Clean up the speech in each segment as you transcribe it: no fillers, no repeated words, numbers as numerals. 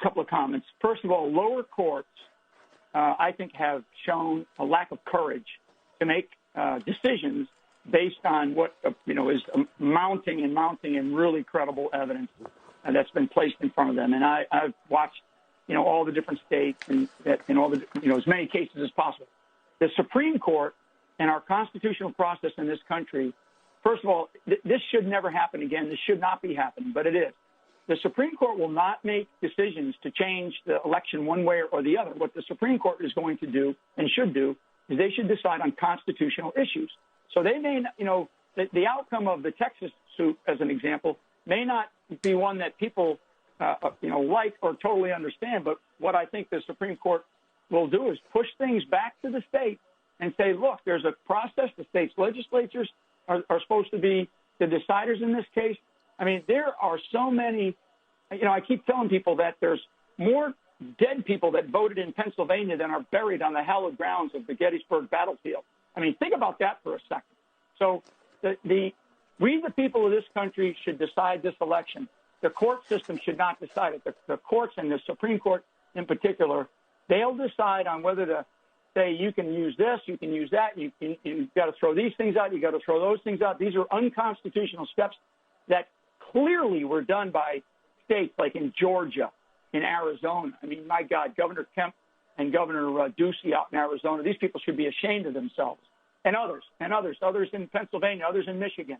couple of comments. First of all, lower courts, I think, have shown a lack of courage to make decisions based on what is mounting and really credible evidence that's been placed in front of them. And I've watched all the different states and all the as many cases as possible. The Supreme Court and our constitutional process in this country. First of all, this should never happen again. This should not be happening, but it is. The Supreme Court will not make decisions to change the election one way or the other. What the Supreme Court is going to do and should do is they should decide on constitutional issues. So they may, the outcome of the Texas suit, as an example, may not be one that people, like or totally understand. But what I think the Supreme Court will do is push things back to the states and say, look, there's a process. The states' legislatures are supposed to be the deciders in this case. I mean, there are so many, I keep telling people that there's more dead people that voted in Pennsylvania than are buried on the hallowed grounds of the Gettysburg battlefield. I mean, think about that for a second. So we, the people of this country, should decide this election. The court system should not decide it. The courts and the Supreme Court in particular, they'll decide on whether to say you can use this, you can use that, you've got to throw these things out, you've got to throw those things out. These are unconstitutional steps that clearly were done by states like in Georgia, in Arizona. I mean, my God, Governor Kemp and Governor Ducey out in Arizona, these people should be ashamed of themselves. And others in Pennsylvania, others in Michigan.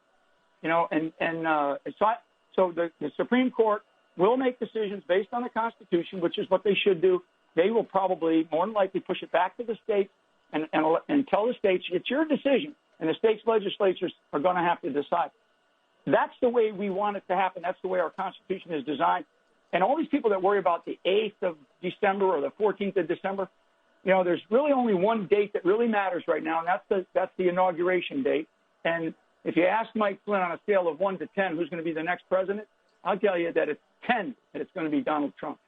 So the Supreme Court will make decisions based on the Constitution, which is what they should do. They will probably more than likely push it back to the states and tell the states, it's your decision, and the states' legislatures are going to have to decide. That's the way we want it to happen. That's the way our Constitution is designed. And all these people that worry about the 8th of December or the 14th of December, there's really only one date that really matters right now, and that's the inauguration date. And if you ask Mike Flynn on a scale of 1 to 10 who's going to be the next president, I'll tell you that it's 10 that it's going to be Donald Trump.